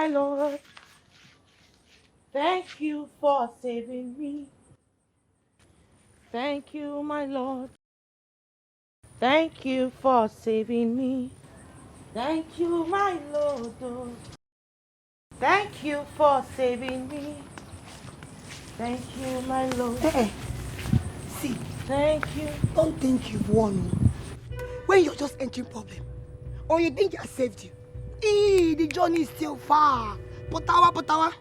Lord. Thank you for saving me. Thank you, my Lord. Thank you for saving me. Thank you, my Lord. Oh. Thank you for saving me. Thank you, my Lord. Hey, see, Thank you. don't think you've won. When you're just entering problem, or you think you have saved you, the journey is still far. Potawa.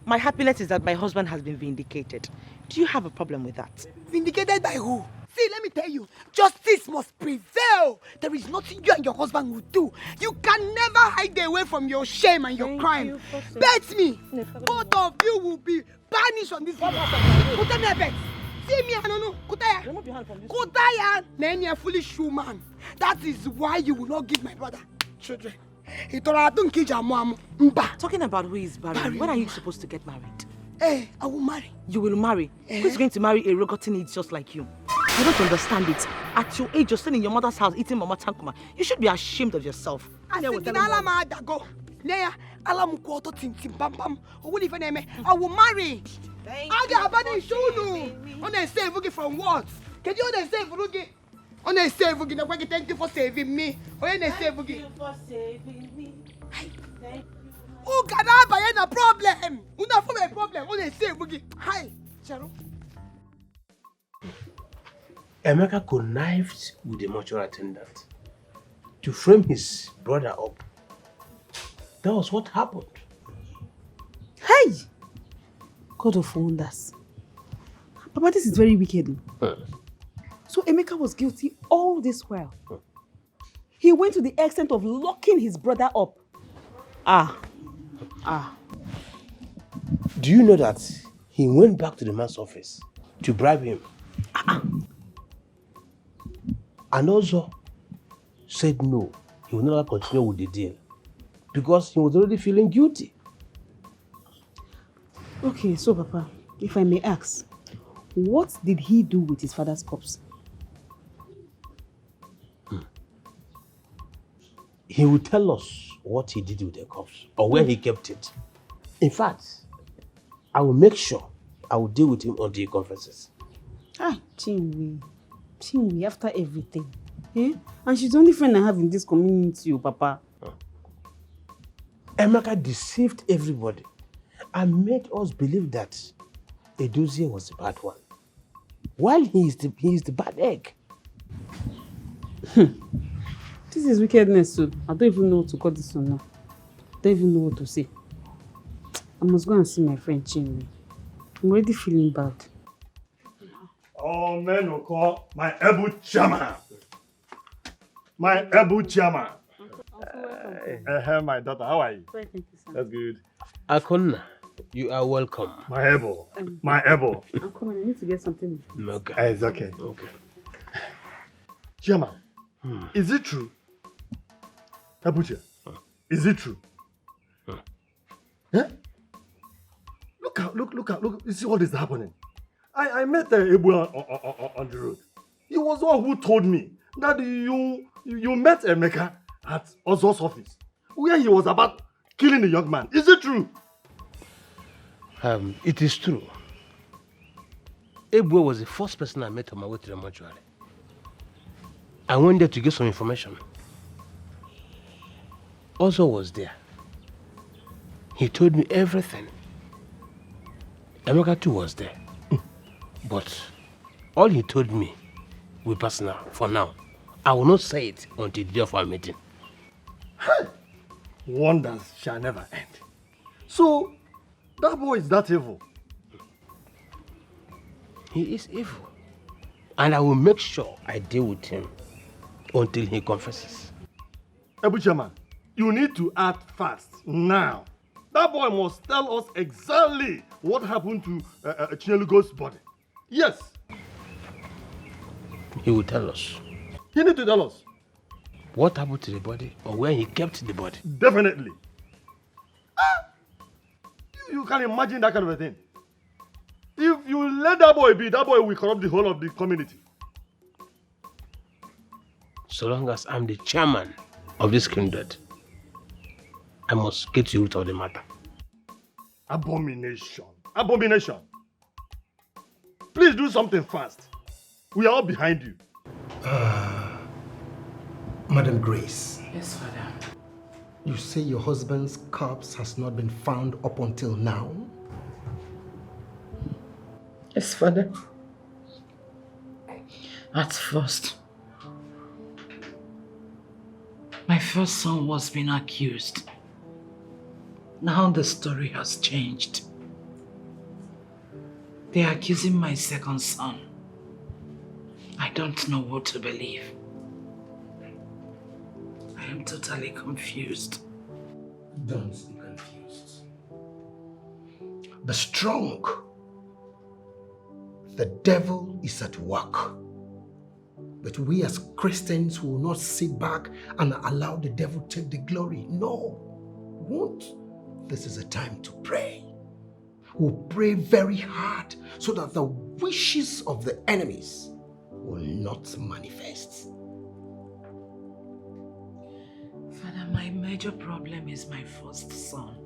My happiness is that my husband has been vindicated. Do you have a problem with that? Vindicated by who? See, let me tell you, justice must prevail. There is nothing you and your husband will do. You can never hide away from your shame and your crime. Bet me, both of you will be banished on this video. Put me a bet. See me, I don't know. Remove your hand from this. Kutaya, then you're a foolish woman. That is why you will not give my brother children. Talking about who is married, when are you supposed to get married? Hey, I will marry. You will marry? Who's going to marry a rotten idiot just like you? You don't understand it. At your age, you're still in your mother's house eating mama tankuma. You should be ashamed of yourself. I will marry. From what? Can you understand? Thank you for saving me. Thank you for saving me. Thank you. Who can I buy a problem? Who not for a problem? What they say, Boogie? Hi, Charo. Emeka connived with the mortuary attendant to frame his brother up. That was what happened. Hey! God of wonders. Papa, this is very wicked. So Emeka was guilty all this while. He went to the extent of locking his brother up. Do you know that he went back to the man's office to bribe him? And also said no, he will not continue with the deal because he was already feeling guilty. Okay, so Papa, if I may ask, what did he do with his father's corpse? He will tell us what he did with the corpse or where he kept it. In fact, I will make sure I will deal with him until he confesses. Chinwe, after everything. And she's the only friend I have in this community, Papa. Emeka deceived everybody and made us believe that Edozie was the bad one, while he is the bad egg. This is wickedness, so I don't even know what to call this one now. I don't even know what to say. I must go and see my friend Chinwe. I'm already feeling bad. Oh, men will call my able chairman. My able chairman. My daughter, how are you? Thank you, sir. That's good. Akonna, you are welcome. My able. My able. I'm coming. I need to get something. Okay. It's okay. Okay. Chairman, is it true? Abuja, is it true? Look, you see what is happening. I met Ebu on the road. He was the one who told me that you met Emeka at Ozo's office, where he was about killing the young man. Is it true? It is true. Ebu was the first person I met on my way to the mortuary. I went there to get some information. Ozo was there. He told me everything. Emeka too was there. But all he told me will pass now, for now. I will not say it until the day of our meeting. Wonders shall never end. So, that boy is that evil. He is evil. And I will make sure I deal with him until he confesses. Ebu Chairman, you need to act fast now. That boy must tell us exactly what happened to Chinelugo's body. Yes. He will tell us. He need to tell us. What happened to the body or where he kept the body. Definitely. You can imagine that kind of a thing. If you let that boy be, that boy will corrupt the whole of the community. So long as I'm the chairman of this kindred, I must get to the root of the matter. Abomination. Abomination. Please do something fast. We are all behind you. Madam Grace. Yes, Father. You say your husband's corpse has not been found up until now? Yes, Father. At first, my first son was being accused. Now the story has changed. They are accusing my second son. I don't know what to believe. I am totally confused. Don't be confused. Be strong. The devil is at work. But we as Christians will not sit back and allow the devil to take the glory. No, we won't. This is a time to pray. We'll pray very hard so that the wishes of the enemies will not manifest. Father, my major problem is my first son.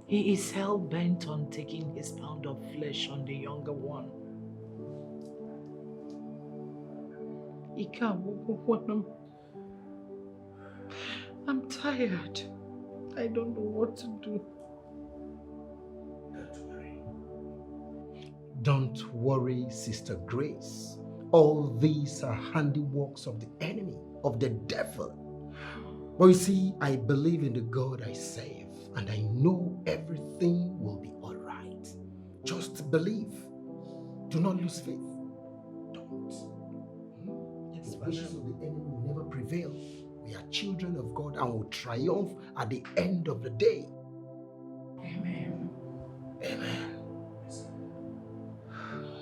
He is hell-bent on taking his pound of flesh on the younger one. I'm tired. I don't know what to do. Don't worry, Sister Grace. All these are handiworks of the enemy, of the devil. But you see, I believe in the God I serve, and I know everything will be all right. Just believe. Do not lose faith. Don't. Yes, The wishes of the enemy will never prevail. We are children of God and will triumph at the end of the day. Amen. Amen.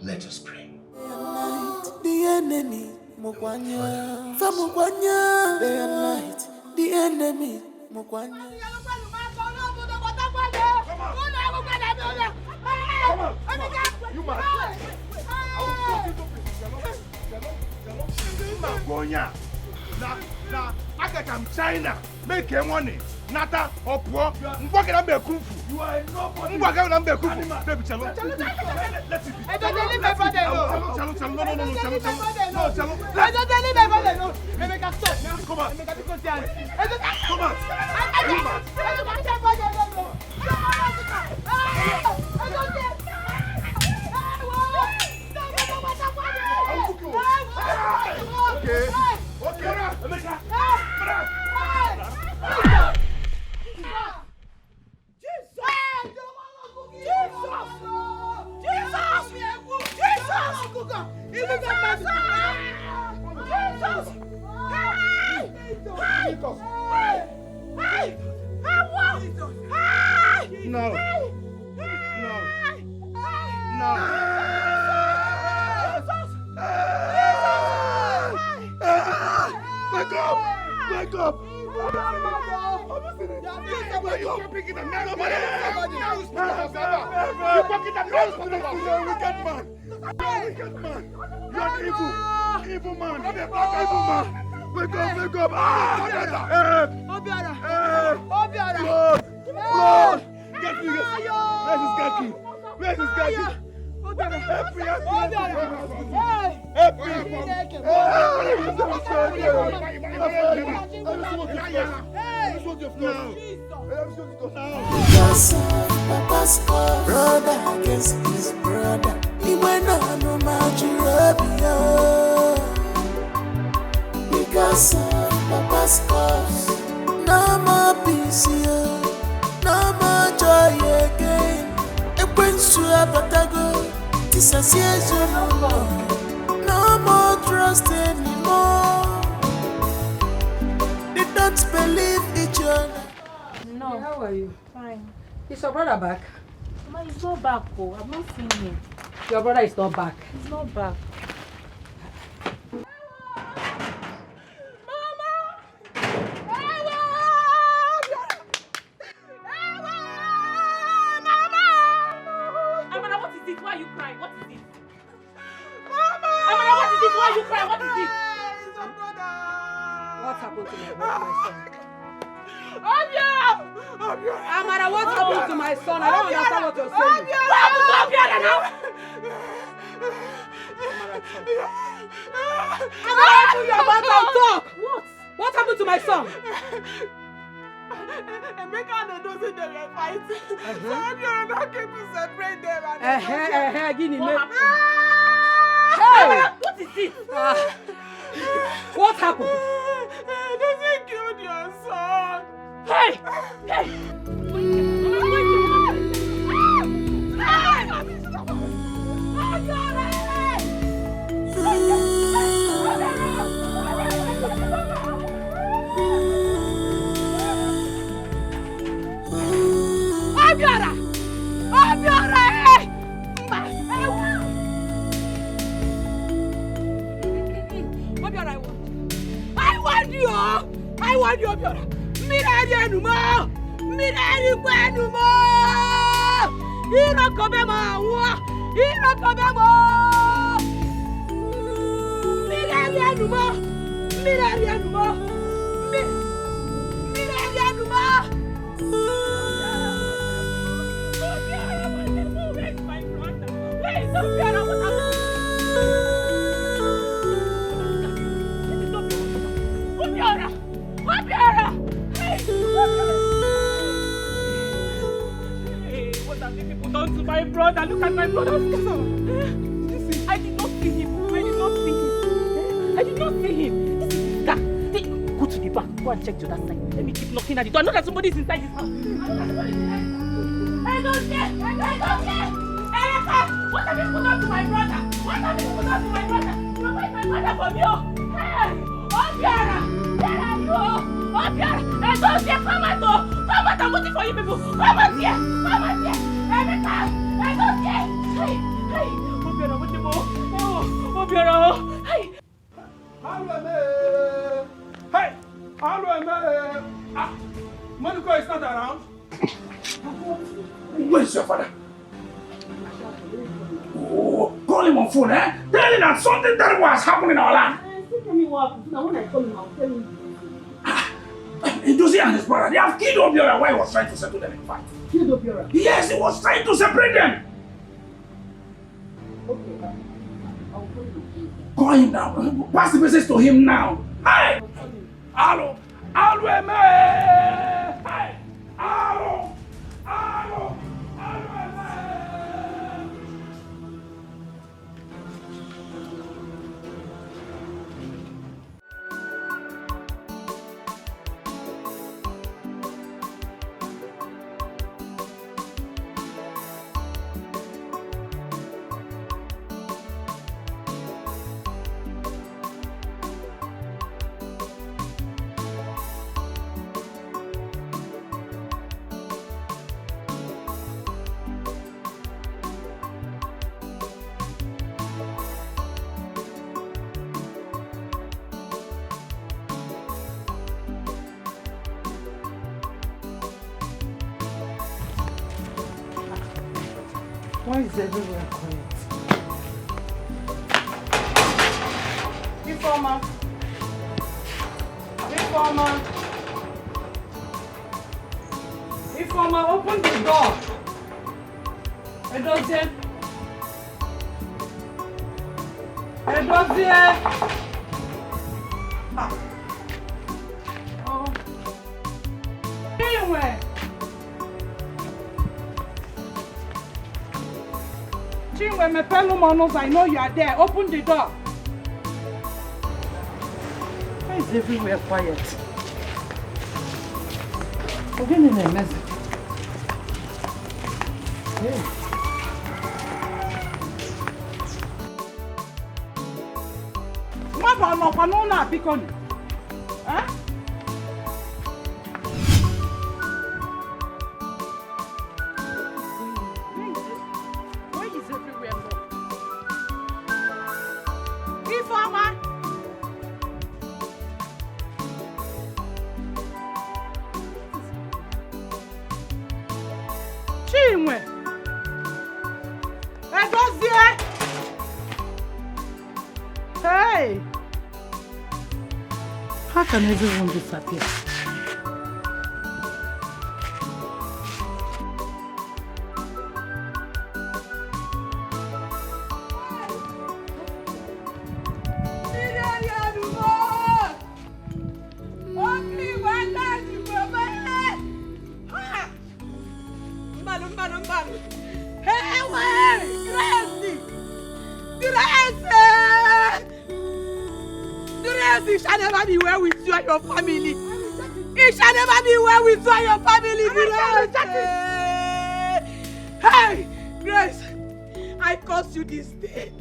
Let us pray. The enemy, Mukwanya, for Mukwanya, day and night. The enemy, Mukwanya. You must. Na agaka m China make money nata opo ngwa ga na kufu you are nobody ngwa ga na mbe kufu baby chalo let's be I don't leave my brother no chalo I don't leave my brother no make us stop come on make us go down come on okay Emeka Wake up! Picking up now. You're picking up now. You're a wicked man. You're an evil man. You're a black evil man. Wake up. Lord. Get me. Where's his khaki? Help me. Because of Papa's cause, brother against his brother. He went on no Nigeria. Because of Papa's cause, no more peace here, no more joy again. It brings to a patago. This is no more trust anymore. They don't believe each other. No. How are you? Fine. Is your brother back? Mama, he's not back. Oh, I've not seen him. Your brother is not back. He's not back. What happened to my brother, my son? Amara, what happened to my son? I don't understand what you're saying. Amara, open your mouth and talk. What happened to my son? Emeka and Edozie, they were fighting. So Obiora now came to separate them. Guinea, What Hey! What is it? What happened? Edozie killed your son. Hey! Obiora! I want you, Obiora! Miradi Enumo! Irokobemo! Miradi Enumo! What have these people done to my brother? Look at my brother's castle. I did not see him. I did not see him. This is guy. Go to the back. Go and check to that side. Let me keep knocking at the door. I know that somebody is inside this house. I don't care. What have you put on to my brother? Provide my brother for you. Hey, Obiora, where are you? Obiora, I don't care. Come out, I'm looking for you people. Come out here. Emeka, I don't care. Hey, Obiora, what the more? Oh, Obiora, hey. Monica is not around. Where's your father? Oh, call him on phone, eh? Tell him that something terrible has happened in our land. Tell me what. Now when I call him, I'll tell him. Edozie and his brother, they have killed Obiora while he was trying to settle them in fight. Killed Obiora? Yes, he was trying to separate them. Okay, I'll call him. Call him now. Pass the message to him now. Hey! Hello! Hey! Hello! Why is everywhere quiet? Informer, open the door. Edozie. Oh. Chinwe, my fellow monos, I know you are there. Open the door. Why is everywhere quiet? Open the message. Why is everywhere locked? Informer! Chinwe! Edozie! Hey! How can everyone disappear? Grace, it shall never be well with you and your family. It shall never be well with you and your family, Grace. Hey, Grace, I curse you this day.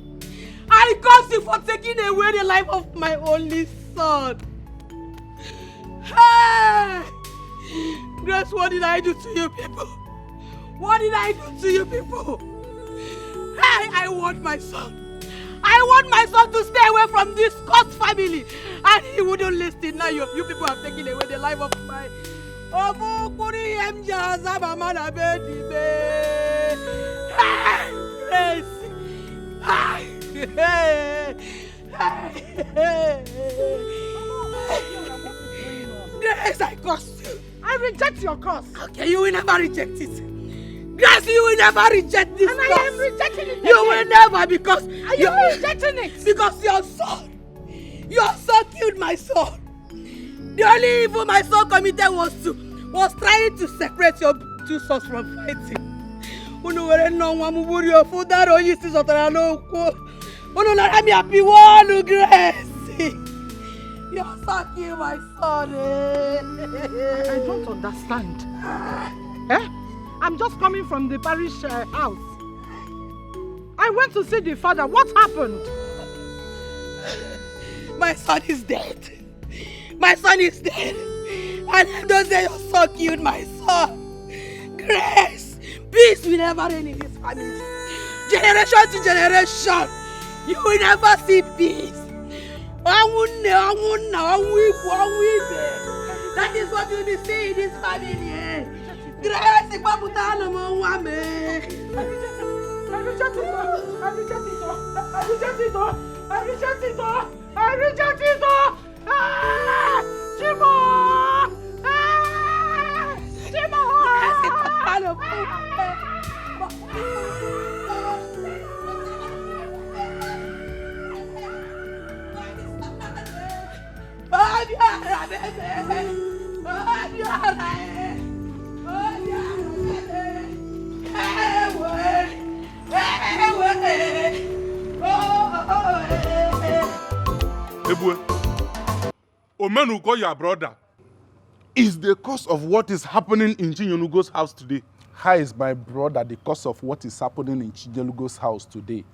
I curse you for taking away the life of my only son. Hey! Grace, what did I do to you people? What did I do to you people? Hey, I want my son. I want my son to stay away from this cursed family. And he wouldn't listen. Now you people have taken away the life of my... Hey, Grace, I curse you. I reject your curse. Okay, you will never reject it. Grace, you will never reject this. And curse. I am rejecting it. You will never, because you rejecting it. Because your son killed my son. The only evil my son committed was trying to separate your two sons from fighting. Your son killed my son. I don't understand. I'm just coming from the parish house. I went to see the father. What happened? My son is dead. My son is dead. And don't say your son killed my son. Grace, peace will never reign in this family. Generation to generation, you will never see peace. That is what you will be seeing in this family. Grace, I reject it. Chimo! Omenu call your brother is the cause of what is happening in Chinyelugo's house today. How is my brother the cause of what is happening in Chinyelugo's house today?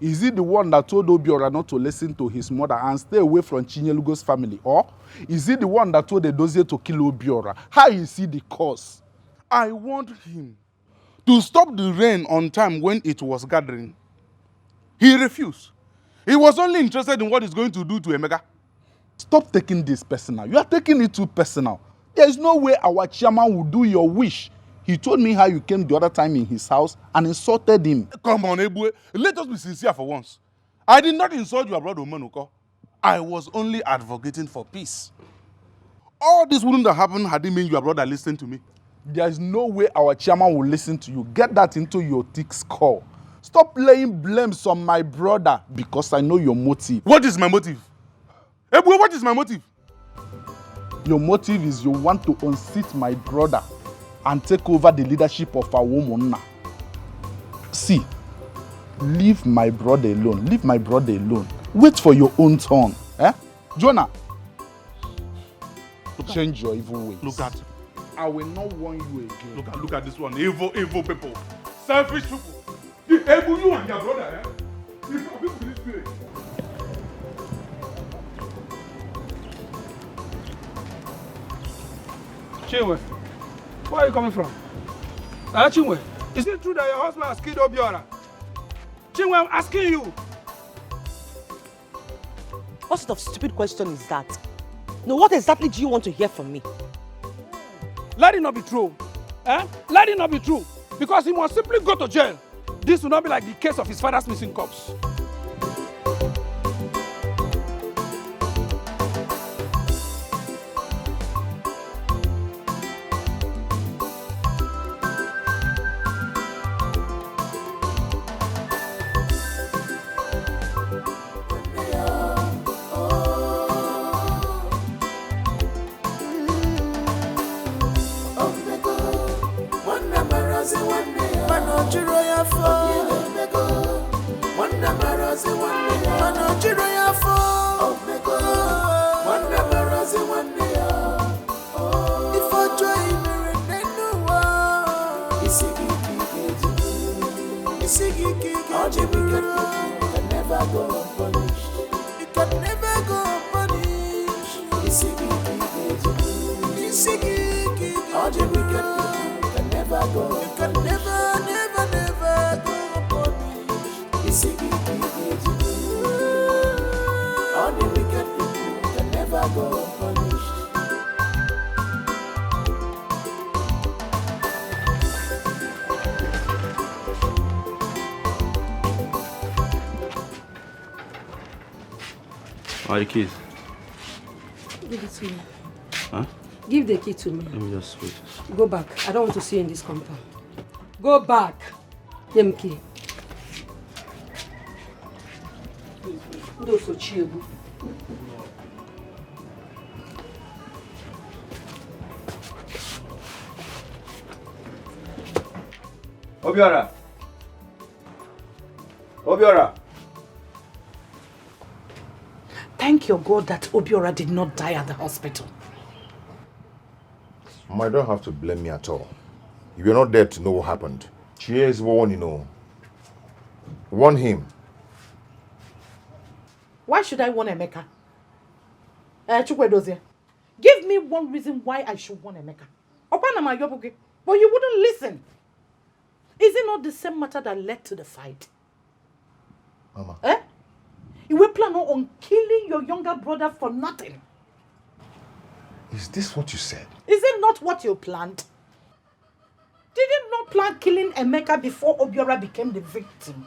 Is he the one that told Obiora not to listen to his mother and stay away from Chinyelugo's family? Or is he the one that told Edozie to kill Obiora? How is he the cause? I want him to stop the rain on time when it was gathering. He refused. He was only interested in what he's going to do to Emeka. Stop taking this personal. You are taking it too personal. There is no way our chairman will do your wish. He told me how you came the other time in his house and insulted him. Come on, Ebue. Let us be sincere for once. I did not insult your brother Omenuko. I was only advocating for peace. All this wouldn't have happened had it meant your brother listened to me. There is no way our chairman will listen to you. Get that into your thick skull. Stop laying blames on my brother because I know your motive. What is my motive? Ebue, what is my motive? Your motive is you want to unseat my brother and take over the leadership of our woman. See, leave my brother alone. Leave my brother alone. Wait for your own turn. Jonah, change your evil ways. Look at. I will not warn you again. Look at this one. Evil people. Selfish people. You and your brother, You people in this spirit. Chinwe, where are you coming from? Chinwe, is it true that your husband has killed Obiora? Chinwe, I'm asking you. What sort of stupid question is that? No, what exactly do you want to hear from me? Let it not be true. Let it not be true. Because he must simply go to jail. This will not be like the case of his father's missing corpse. Wonder can never, never, never go unpunished. It's a good thing. All the wicked people can never go unpunished. Are the keys? Give it to me. Huh? Give the key to me. Let me just wait. Go back. I don't want to see you in this compound. Go back. Give me key. Those are chill. Obiora! Obiora! Thank your God that Obiora did not die at the hospital. Mama, you don't have to blame me at all. If you're not there to know what happened, Chie one, you know. Warn him. Why should I warn Emeka? Chukwedozie, give me one reason why I should warn Emeka. But you wouldn't listen. Is it not the same matter that led to the fight? Mama. You were planning on killing your younger brother for nothing. Is this what you said? Is it not what you planned? Did you not plan killing Emeka before Obiora became the victim?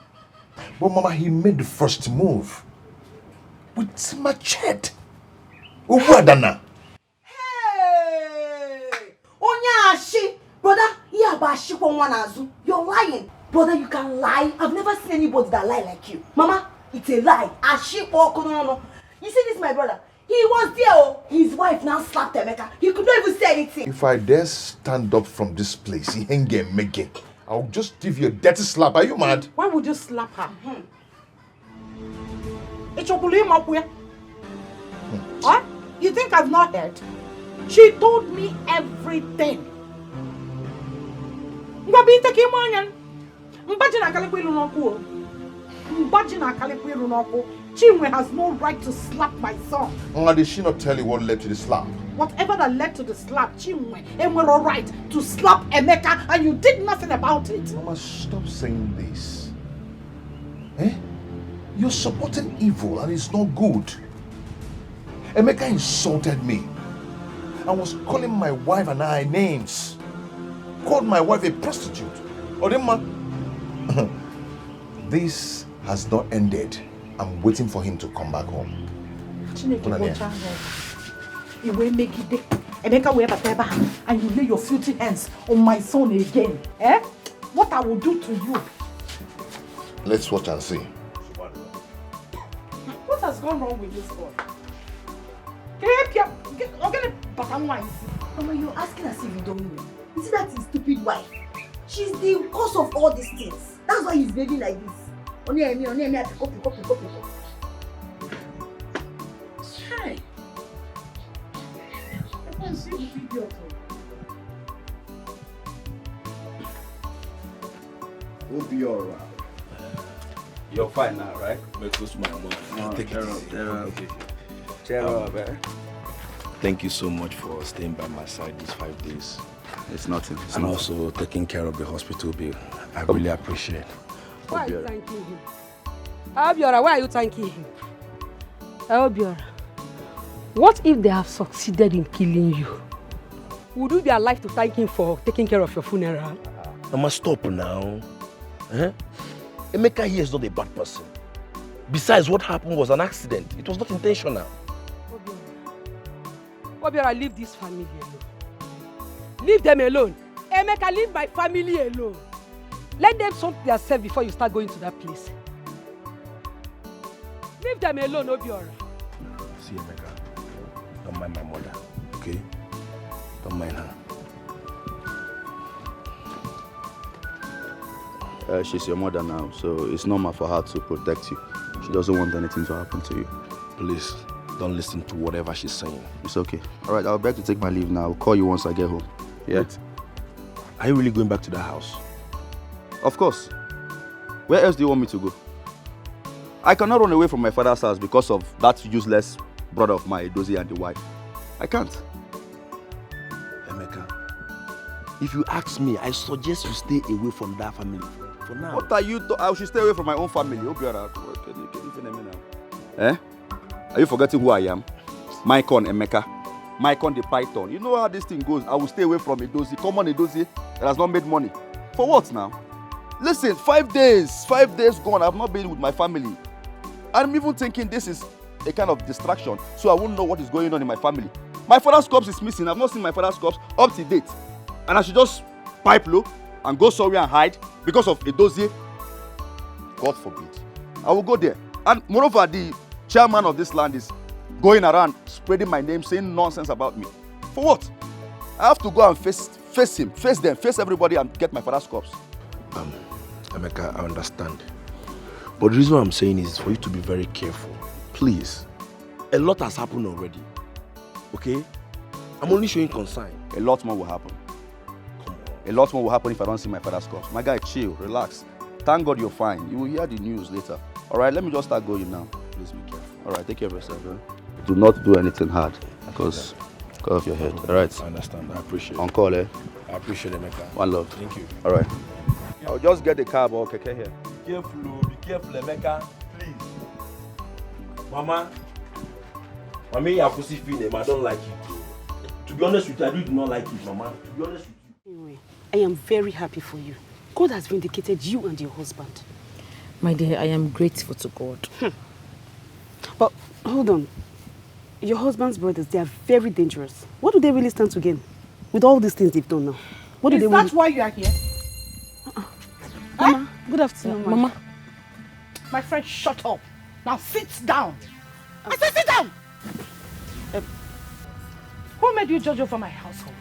But Mama, he made the first move. With machete. Uwadana. Hey! Onyashi! Brother, you're lying. Brother, you can lie. I've never seen anybody that lie like you. Mama, it's a lie. No. You see this, my brother? He was there. Oh. His wife now slapped Emeka. He could not even say anything. If I dare stand up from this place, he ain't get making. I'll just give you a dirty slap. Are you mad? Why would you slap her? What? You think I've not heard? She told me everything. Chinwe has no right to slap my son. Did she not tell you what led to the slap? Whatever that led to the slap, Chinwe, and we're all right to slap Emeka, and you did nothing about it. Mama, stop saying this. You're supporting evil, and it's not good. Emeka insulted me. I was calling my wife and I names. Called my wife a prostitute. Odema. This has not ended. I'm waiting for him to come back home. You will make it. Emeka will ever and you lay your filthy hands on my son again. What I will do to you. Let's watch and see. What has gone wrong with this boy? Mama, you're asking as if you don't know. You see that his stupid wife? She's the cause of all these things. That's why he's behaving like this. Only I have to copy. Hi. I can't see the video. We'll be alright. You're fine now, right? Make us my money. Take it. Cheer up, man. Thank you so much for staying by my side these 5 days. It's nothing. And also taking care of the hospital bill. I really appreciate it. Why are you thanking him? Obiora, why are you thanking him? Obiora, what if they have succeeded in killing you? Would you be alive to thank him for taking care of your funeral? Mama, stop now. Emeka here is not a bad person. Besides, what happened was an accident. It was not intentional. Obiora, leave this family alone. Leave them alone. Emeka, leave my family alone. Let them sort themselves before you start going to that place. Leave them alone, Obiora. See, Emeka, don't mind my mother, okay? Don't mind her. She's your mother now, so it's normal for her to protect you. She doesn't want anything to happen to you. Please, don't listen to whatever she's saying. It's okay. All right, I'll beg to take my leave now. I'll call you once I get home. Yeah? Wait. Are you really going back to the house? Of course. Where else do you want me to go? I cannot run away from my father's house because of that useless brother of mine, Edozie, and the wife. I can't. Emeka, if you ask me, I suggest you stay away from that family for now. What are you? I should stay away from my own family. Eh? Are you forgetting who I am? Micheal and Emeka. Micheal the Python. You know how this thing goes. I will stay away from Edozie, common Edozie that has not made money. For what now? Listen, 5 days gone. I've not been with my family. I'm even thinking this is a kind of distraction, so I won't know what is going on in my family. My father's corpse is missing. I've not seen my father's corpse up to date. And I should just pipe low and go somewhere and hide because of Edozie. God forbid. I will go there. And moreover, the chairman of this land is going around spreading my name, saying nonsense about me. For what? I have to go and face him, face them, face everybody and get my father's corpse. Emeka, I understand. But the reason why I'm saying is for you to be very careful. Please. A lot has happened already. Okay? I'm only showing concern. A lot more will happen. A lot more will happen if I don't see my father's corpse. My guy, chill, relax. Thank God you're fine. You will hear the news later. Alright, let me just start going now. Please be careful. Alright, take care of yourself. Do not do anything hard because of your head. Alright? I understand. I appreciate it. On call, eh? I appreciate it, Emeka. One love. Thank you. Alright. I'll just get the cab or keke here. Be careful, Emeka. Please. Mama, you are feeling I don't like it. To be honest with you, I do not like it, Mama. To be honest with you. Anyway, I am very happy for you. God has vindicated you and your husband. My dear, I am grateful to God. But hold on. Your husband's brothers, they are very dangerous. What do they really stand to gain with all these things they've done now? What do they Is that why you are here? Mama, good afternoon, Mama. My friend, shut up. Now sit down. I said sit down! Who made you judge over my household?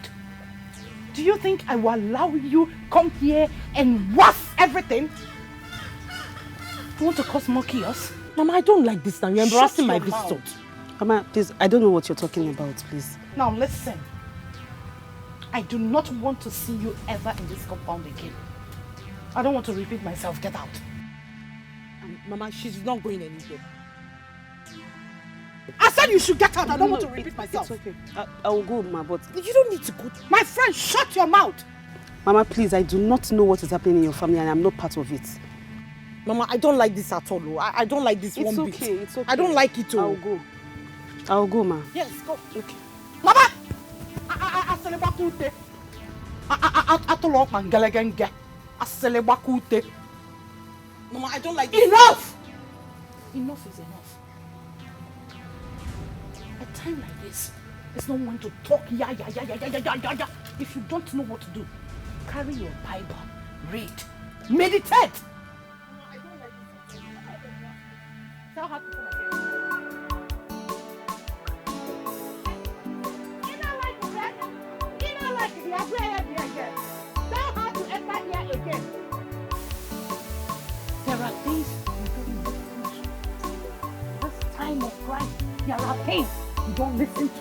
Do you think I will allow you come here and wash everything? You want to cause more chaos? Mama, I don't like this now. You're embarrassing my Shut your visitor. Mama, please, I don't know what you're talking about, please. Now listen. I do not want to see you ever in this compound again. I don't want to repeat myself. Get out. Mama, she's not going anywhere. I said you should get out. I don't want to repeat myself. It's okay. I will go, Ma, but... You don't need to go. My friend, shut your mouth. Mama, please, I do not know what is happening in your family and I'm not part of it. Mama, I don't like this at all. I don't like this one bit. It's okay. I don't like it all. I'll go, Ma. Yes, go. Okay. Mama! Aselebakute. Atolok and Galegenge. Aselebakute. Mama, I don't like this. Enough! Enough is enough. A time like this, there's no one to talk. Yeah. If you don't know what to do, carry your Bible, read, meditate. Tell her to come again. You don't like it, again. Tell her to enter here again. There are things you don't listen to. This time of Christ, there are things you don't listen to.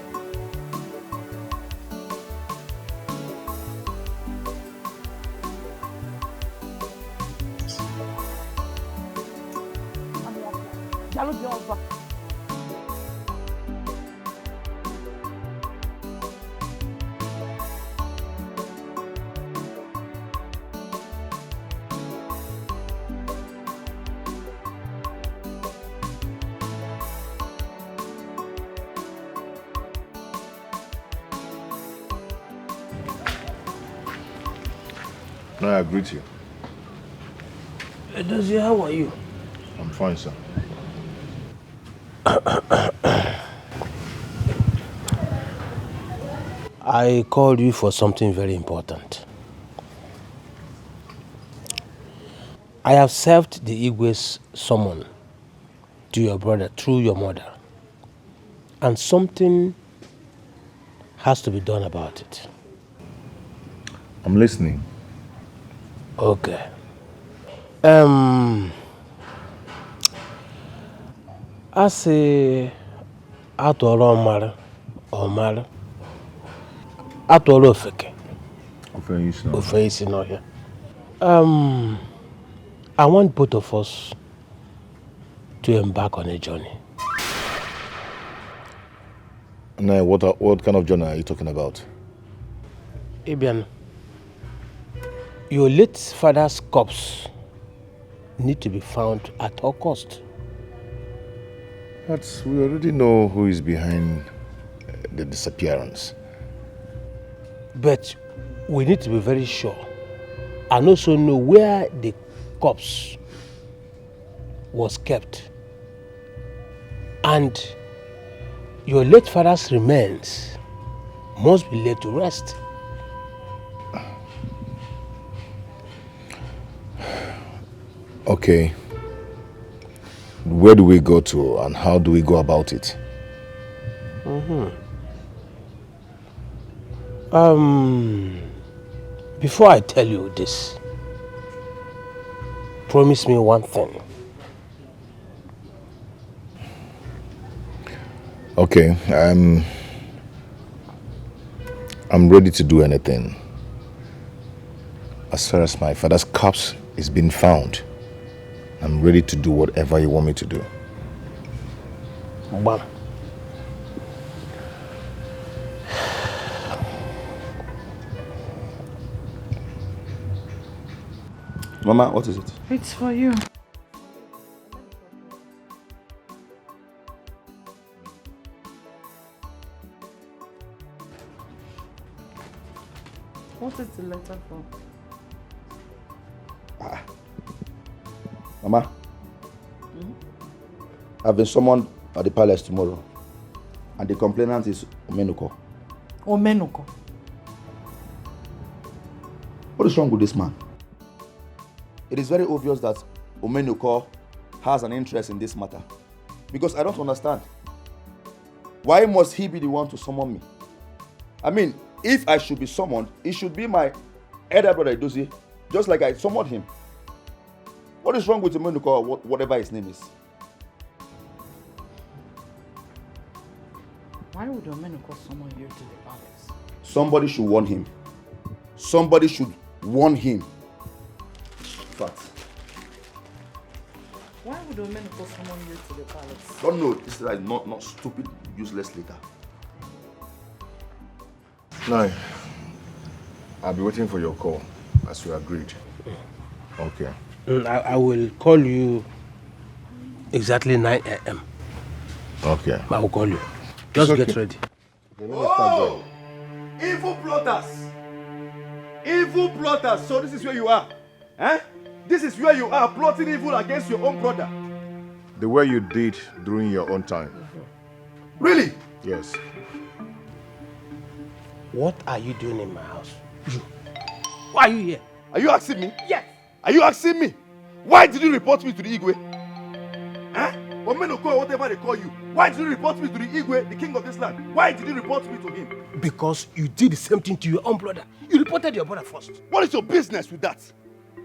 No, I greet you. Edozie, how are you? I'm fine, sir. I called you for something very important. I have served the Igwe's summon to your brother through your mother. And something has to be done about it. I'm listening. Okay. I say atụọrọ mmadụ ọmara atụọrọ ofeke ofe isi n'ọhịa. I want both of us to embark on a journey. Now, what kind of journey are you talking about? Ibian, Your late father's corpse need to be found at all cost. But we already know who is behind the disappearance. But we need to be very sure and also know where the corpse was kept. And your late father's remains must be laid to rest. Okay. Where do we go to and how do we go about it? Before I tell you this, promise me one thing. Okay, I'm ready to do anything. As far as my father's corpse is being found, I'm ready to do whatever you want me to do. Bam. Mama, what is it? It's for you. What is the letter for? Mama, I've been summoned at the palace tomorrow, and the complainant is Omenuko. Omenuko? What is wrong with this man? It is very obvious that Omenuko has an interest in this matter, because I don't understand. Why must he be the one to summon me? I mean, if I should be summoned, it should be my elder brother Idozi, just like I summoned him. What is wrong with Omenuko or whatever his name is? Why would Omenuko summon you to the palace? Somebody should warn him. Somebody should warn him. Fact. Why would Omenuko summon you to the palace? Don't know. This is like not stupid, useless later. No, I'll be waiting for your call, as we agreed. Okay. I will call you exactly 9 a.m. Okay. I will call you. Just get ready. Oh! Evil plotters! Evil plotters! So this is where you are? Eh? This is where you are, plotting evil against your own brother. The way you did during your own time. Really? Yes. What are you doing in my house? You. Why are you here? Are you asking me? Yes. Are you asking me? Why did you report me to the Igwe? Huh? Omenoko, whatever they call you. Why did you report me to the Igwe, the king of this land? Why did you report me to him? Because you did the same thing to your own brother. You reported your brother first. What is your business with that?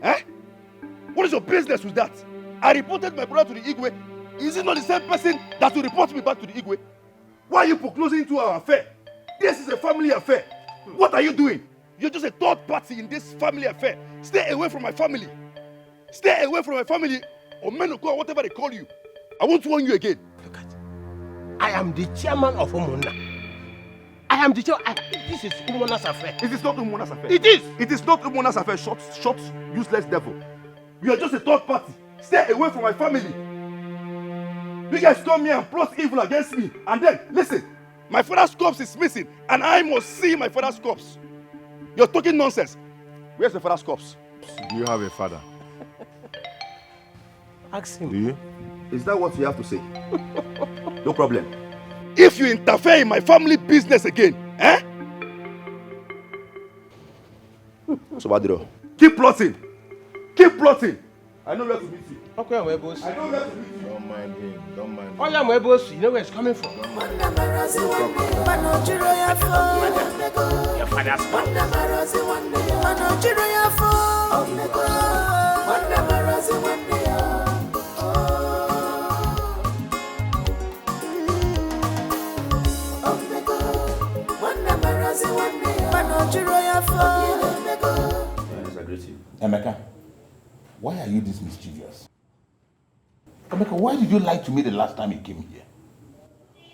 Eh? What is your business with that? I reported my brother to the Igwe. Is it not the same person that will report me back to the Igwe? Why are you foreclosing into our affair? This is a family affair. What are you doing? You're just a third party in this family affair. Stay away from my family. Stay away from my family. Or Menoko, or whatever they call you. I won't warn you again. Look at it. I am the chairman of Umuna. I am the chairman. This is Umuna's affair. It is not Umuna's affair. It is. It is not Umuna's affair. Short, useless devil. You are just a third party. Stay away from my family. You guys come here and plot evil against me. And then, listen, my father's corpse is missing. And I must see my father's corpse. You're talking nonsense. Where's the father's corpse? Do you have a father? Ask him. Do you? Is that what you have to say? No problem. If you interfere in my family business again, eh? So, Badiro, keep plotting. Keep plotting. I know where to meet you. Okay, my boss. I know where to meet you. Don't mind him. Don't mind him. Oh, yeah, my boss. You know where it's coming from. Your father's Emeka, why are you this mischievous? Emeka, why did you lie to me the last time you came here?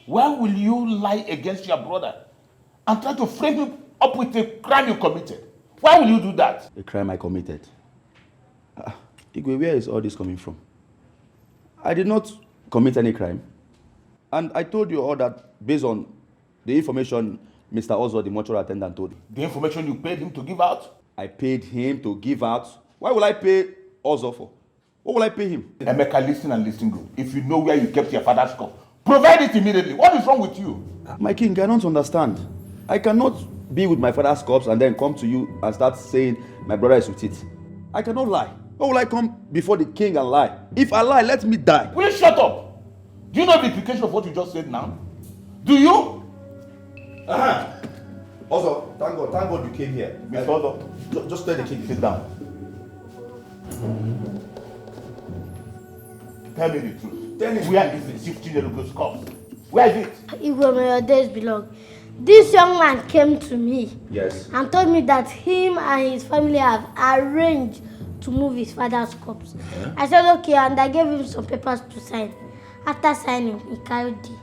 Why will you lie against your brother and try to frame him up with a crime you committed? Why will you do that? A crime I committed. Igwe, where is all this coming from? I did not commit any crime. And I told you all that based on the information Mr. Oswald, the mortuary attendant, told you. The information you paid him to give out? I paid him to give out. Why will I pay Oswald for? What will I pay him? Emeka, listen and listen good. If you know where you kept your father's cup, provide it immediately. What is wrong with you? My king, I don't understand. I cannot be with my father's corpse and then come to you and start saying my brother is with it. I cannot lie. Why will I come before the king and lie? If I lie, let me die. Will you shut up? Do you know the implication of what you just said now? Do you? Also, thank God you came here. Just tell the king to sit down. Tell me the truth. Tell me where is the 15-year-old corpse? Where is it? Igwe, may your days belong. This young man came to me and told me that him and his family have arranged to move his father's corpse. I said okay, and I gave him some papers to sign. After signing, he carried the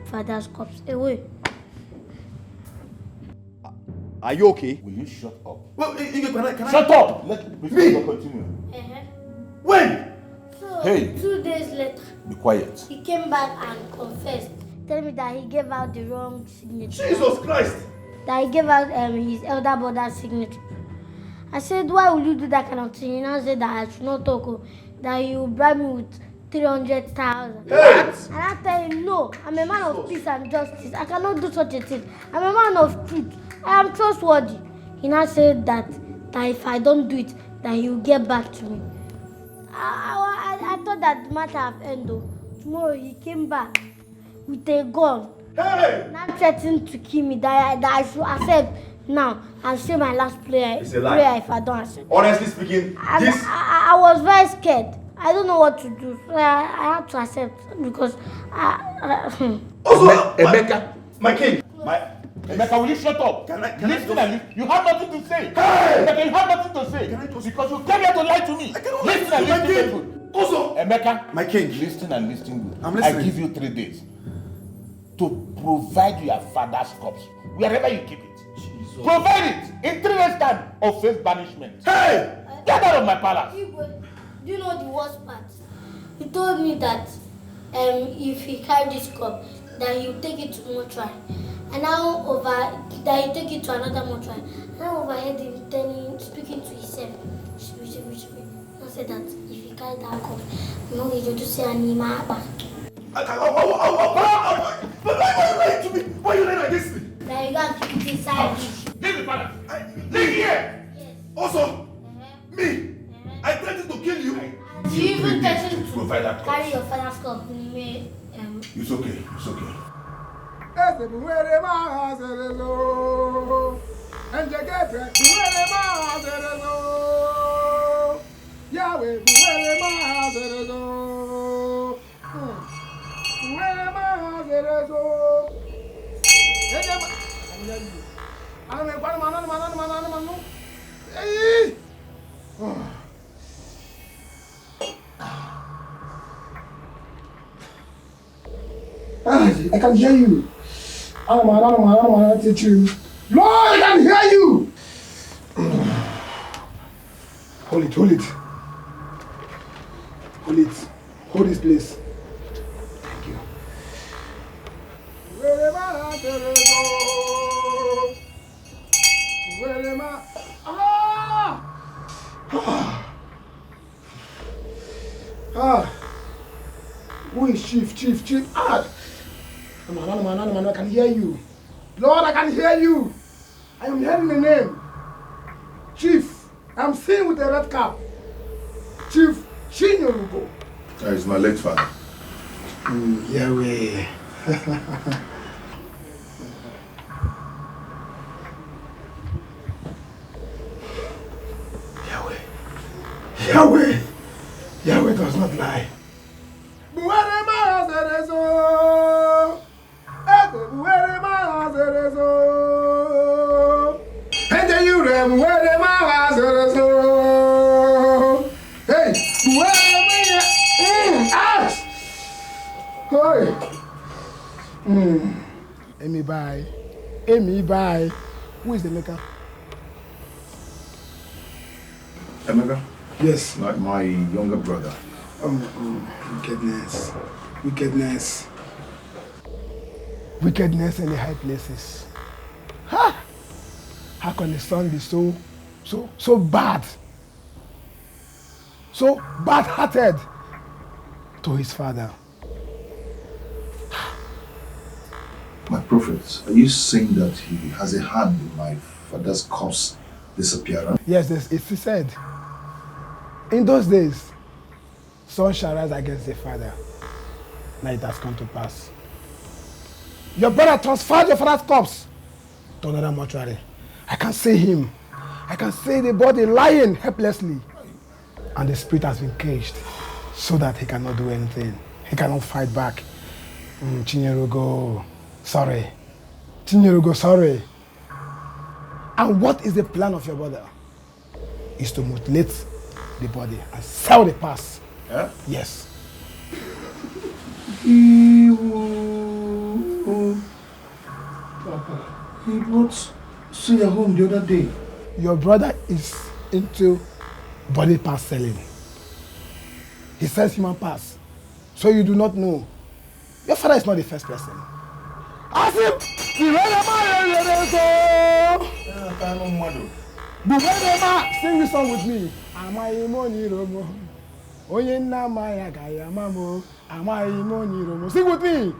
father's corpse away. Are you okay? Will you shut up? Well, can I? Shut up! Let me continue. When? Hey. 2 days later, Be quiet. he came back and confessed, telling me that he gave out the wrong signature. Jesus Christ! That he gave out his elder brother's signature. I said, why will you do that kind of thing? He now said that I should not talk, that he will bribe me with 300,000. Hey! And I tell him, no, I'm a man of peace and justice. I cannot do such a thing. I'm a man of truth. I am trustworthy. He now said that if I don't do it, that he will get back to me. I thought that the matter have ended. Tomorrow he came back with a gun. Hey! Now threatening to kill me, that I should accept now and say my last prayer if I don't accept. Honestly speaking, I was very scared. I don't know what to do. So I had to accept because Also, Emeka, my king. Emeka, will you shut up? Listen, you have nothing to say. Hey! Emeka, you have nothing to say. Because you came here to lie to me. Listen and listen good. Also, Emeka, my king. Listen and listen good. I'm listening. I give you 3 days to provide your father's corpse wherever you keep it. Jesus. Provide it in 3 days' time or face banishment. Hey! Get out of my palace. Do you know the worst part? He told me that if he carried this cup, that he would take it to mortuary. And now that he take it to another mortuary. And now overheard him speaking to himself. I said that if he carried that cup, you know he just say anima back. But why are you lying to me? Why are you lying against me? That you got to keep it inside. Leave the palace. Leave here. Yes. Also, me. I threatened to kill you. You even threatened to provide that carry your father's cup. It's okay. It's okay. I can hear you. I don't teach you. Lord, I can hear you. Hold it. Hold it. Hold this place. Thank you. Who is Chief? I can hear you. Lord, I can hear you. I am hearing the name. Chief, I'm seeing with a red cap. Chief Chinyorugo. That is my late father. Yahweh. Yahweh does not lie. Amy bye. Who is the maker? Emeka? Yes. Like my younger brother. Wickedness. Wickedness. Wickedness in the high places. Ha! How can the son be so bad? So bad-hearted to his father. My prophet, are you saying that he has a hand in my father's corpse disappearance? Yes, it's said. In those days, son shall rise against the father. Now it has come to pass. Your brother transferred your father's corpse to another mortuary. I can see him. I can see the body lying helplessly. And the spirit has been caged so that he cannot do anything. He cannot fight back. Chinyerugo, sorry. Chinyerugo, sorry. And what is the plan of your brother? Is to mutilate the body and sell the past. Yeah? Yes. He brought Suya home the other day. Your brother is into body pass selling. He sells human parts. So you do not know. Your father is not the first person. Ask him! Sing this song with me. Sing with me.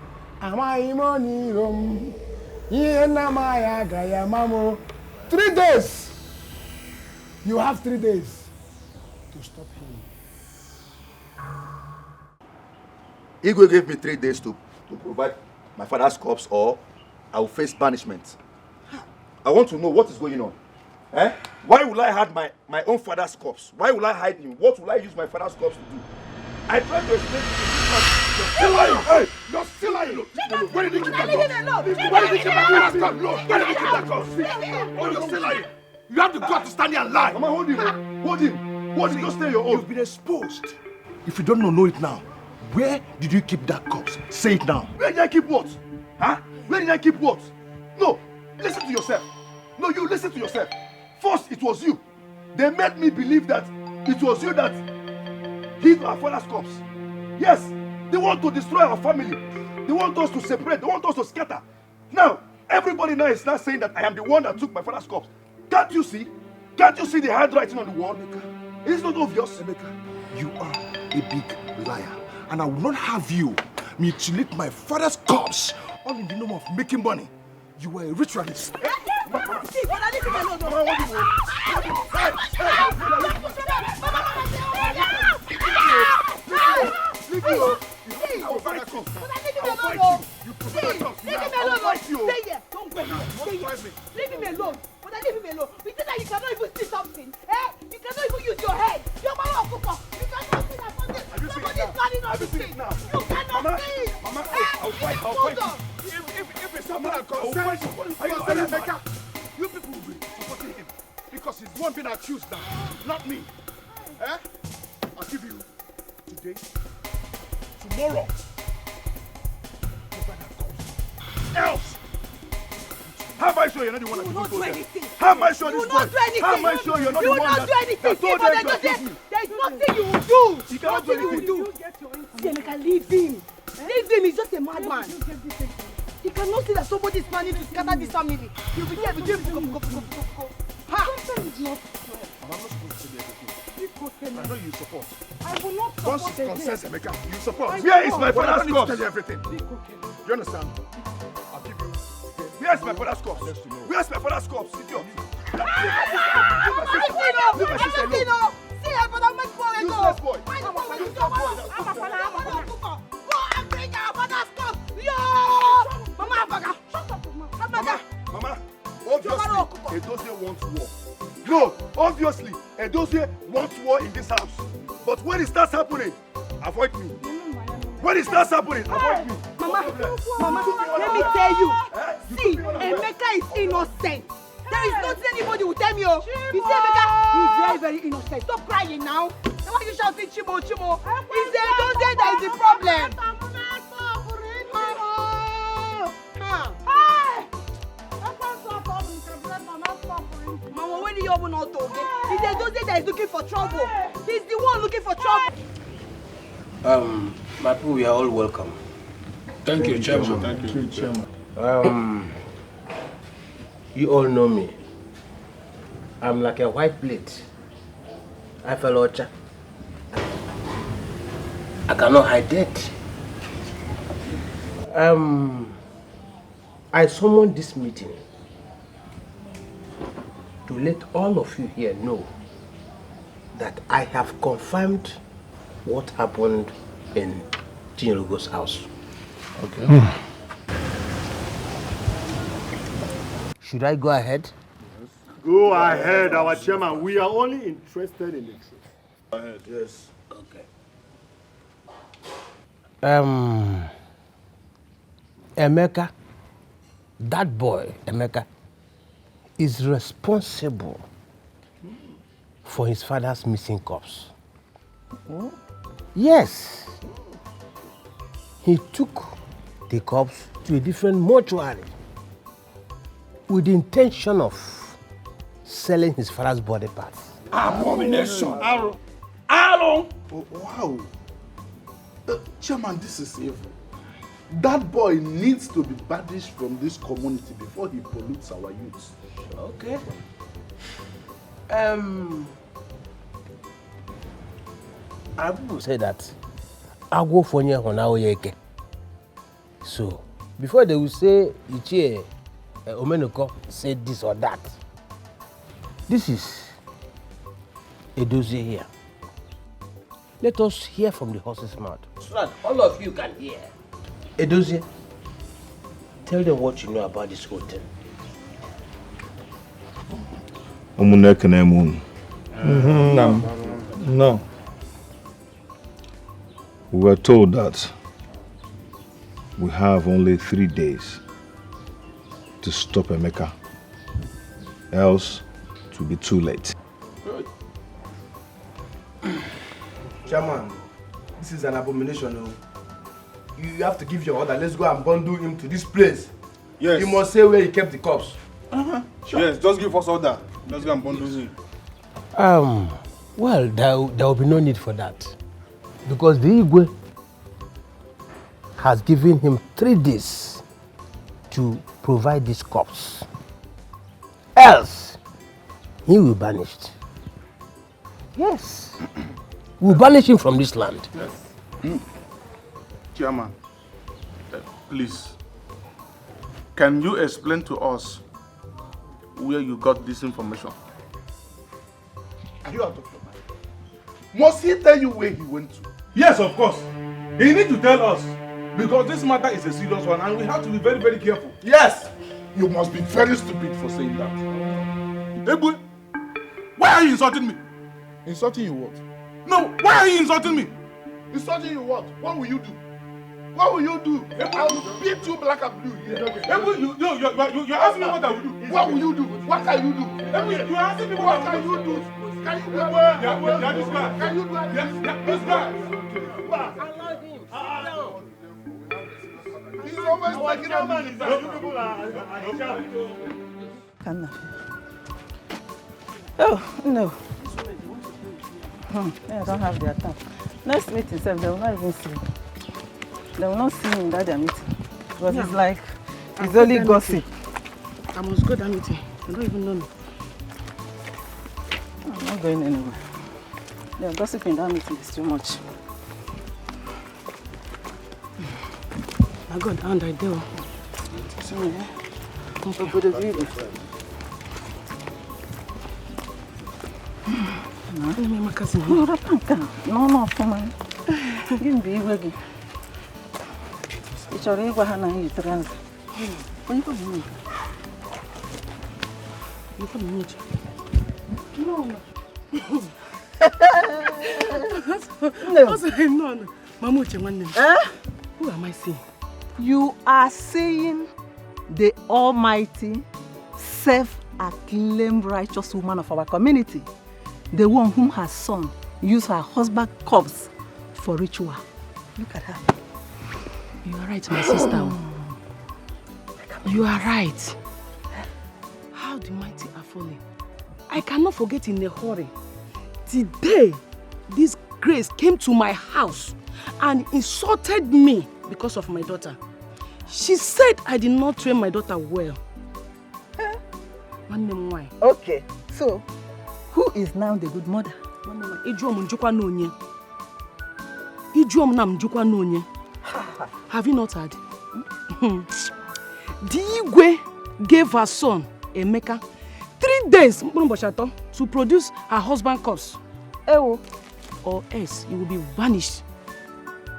3 days. You have 3 days to stop him. Igwe gave me 3 days to provide my father's corpse or I will face banishment. I want to know what is going on. Eh? Why will I hide my own father's corpse? Why will I hide him? What will I use my father's corpse to do? I tried to explain to you. You're still lying. Hey, you're still lying. Where did he keep that corpse? Where did he keep my father's corpse? Where did he keep that corpse? Oh, you're still lying. You have the guts to stand here and lie. Mama, hold him. Hold him. Hold him. Don't stay your own. You've been exposed. If you don't know it now, where did you keep that corpse? Say it now. Where did I keep what? Huh? Where did I keep what? No, listen to yourself. No, you listen to yourself. First, it was you. They made me believe that it was you that hid our father's corpse. Yes, they want to destroy our family. They want us to separate. They want us to scatter. Now, everybody now is saying that I am the one that took my father's corpse. Can't you see? Can't you see the handwriting on the wall? It's not obvious. Emeka, you are a big liar. And I will not have you mutilate my father's corpse all in the name of making money. You are a ritualist. Leave him alone. But I leave him alone. We said that you cannot even see something. Eh? You cannot even use your head. You're my uncle. You cannot see that something. Somebody's planning on this thing. You cannot see. Mama, I'll fight you. If it's something that concerns Emeka, you people will be supporting him. Because he's the one being accused now, not me. Eh? I'll give you today, tomorrow. Else! How am I sure you're not the one that will not do anything? How am I sure this You will not do anything. How am I sure you're not the one that told them to accuse me? There's nothing you will do. You cannot do anything. See, Emeka, leave him. Leave him. He's just a madman. He cannot see that somebody is planning to scatter this family. He'll be there with you. Ha! Sometimes it's not fair. I'm not supposed to say everything. I know you support. I will not support Once it concerns Emeka, you support. Where is my father's corpse? Tell you everything. You understand? I'll give you. Where's my father's corpse? Where's my father's corpse? Idiot. See, I put on my phone and go. Useless boy. Go and bring our father's corpse. Yo! Mama, Mama, obviously, Edozie wants war. No, obviously, Edozie wants war in this house. But when it starts happening, avoid me. When it starts happening, avoid me. Mama, let me tell you. See, Emeka is innocent. There is nothing anybody will tell me. You see, Emeka, he's very, very innocent. Stop crying now. Why are you shouting Chimo? It's Edozie that is the problem. Mama, when you It's Edozie that is looking for trouble. He's the one looking for trouble. My people, we are all welcome. Thank you, Chairman. Thank you, Chairman. You all know me. I'm like a white plate. I fell ocha. I cannot hide it. I summoned this meeting to let all of you here know that I have confirmed what happened in Chinyelugo's house. Okay. Should I go ahead? Go ahead, our chairman. We are only interested in the truth. Go ahead. Yes. Okay. Emeka, that boy, Emeka, is responsible for his father's missing corpse. Oh? Yes. He took the corpse to a different mortuary with the intention of selling his father's body parts. Abomination. Aaron. Oh, wow. Chairman, this is evil. That boy needs to be banished from this community before he pollutes our youth. Okay. I will say that I'll go for you on our yeke. So, before they will say Ichie Omenoko said this or that, this is Edozie here. Let us hear from the horse's mouth so that all of you can hear. Edozie, tell them what you know about this whole thing. No. We were told that we have only 3 days to stop Emeka, else it will be too late. Chairman, this is an abomination. You have to give your order. Let's go and bundle him to this place. Yes. You must say where he kept the corpse. Sure. Yes, just give us order. Let's go and bundle him. Well, there will be no need for that. Because the Igwe has given him 3 days to provide this corpse. Else, he will be banished. Yes. We'll banish him from this land. Yes. Chairman, please, can you explain to us where you got this information? Are you out of your mind? Must he tell you where he went to? Yes, of course. He needs to tell us because this matter is a serious one and we have to be very, very careful. Yes! You must be very stupid for saying that. Hey boy, why are you insulting me? Insulting you what? No, why are you insulting me? Insulting you what? What will you do? What will you do? I will beat you black and blue here. You're asking me what I will do. What will you do? What can you do? You're asking me what can you do? Can you do this guy? Can you do this guy? Allow him. Sit down. He's always taking a man. Oh, no. I don't have their time. Next meeting, they will not even see. They will not see me in that their meeting. Because it's like, it's only gossip. I must go to that meeting. You don't even know me. I'm not going anywhere. The gossip in that meeting is too much. My God, and I do. So, I'm for good of you. No, come on. You be ready. It's already what I trans. When you come in, you come in. No. Who am I seeing? You are seeing the almighty, self-acclaimed righteous woman of our community. The one whom her son used her husband's corpse for ritual. Look at her. You are right, my sister. You are right. How the mighty are falling. I cannot forget in a hurry. Today, this Grace came to my house and insulted me because of my daughter. She said I did not train my daughter well. Why? Okay, so who is now the good mother? Have you not heard? Digwe gave her son, Emeka, 3 days to produce her husband's corpse. Or else he will be vanished.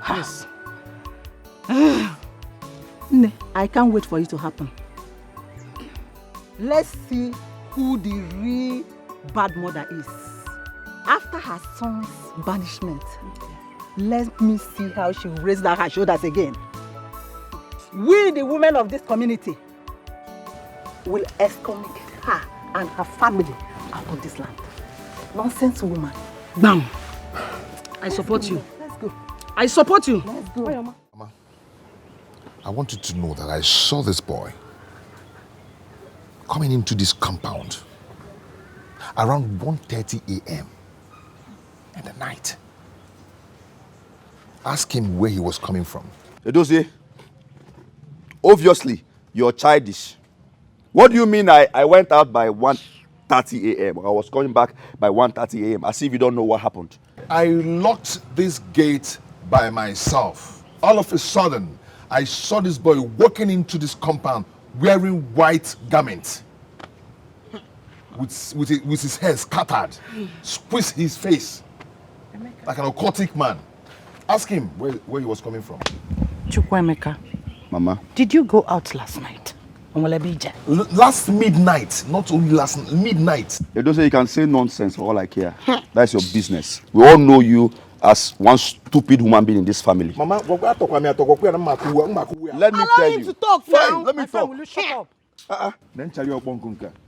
Yes. I can't wait for it to happen. Let's see who the real bad mother is. After her son's banishment, let me see how she will raise her shoulders again. We, the women of this community, will excommunicate her and her family out of this land. Nonsense woman. Bam. I support you. Let's go. I support you. Let's go. Mama, I want you to know that I saw this boy coming into this compound around 1:30 a.m. in the night. Ask him where he was coming from. Edozie, obviously, you're childish. What do you mean I went out by 1:30 a.m. I was coming back by 1:30 a.m. as if you don't know what happened? I locked this gate by myself. All of a sudden, I saw this boy walking into this compound wearing white garments with his hair scattered, squeeze his face like an occultic man. Ask him where he was coming from. Chukwemeka, Mama. did you go out last night? Last midnight, not only last midnight. You don't say you can say nonsense for all I care. That's your business. We all know you as one stupid human being in this family. Mama, let me Allow tell him you. to talk Fine, now. let me talk. Will you shut up? Then tell you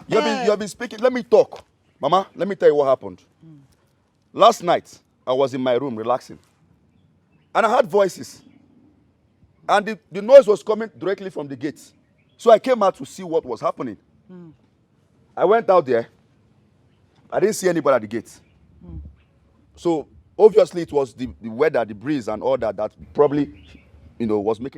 you have been speaking. Let me talk. Mama, let me tell you what happened. Last night, I was in my room relaxing. And I heard voices. And the noise was coming directly from the gate. So I came out to see what was happening. I went out there. I didn't see anybody at the gate. So obviously it was the weather, the breeze and all that probably, was making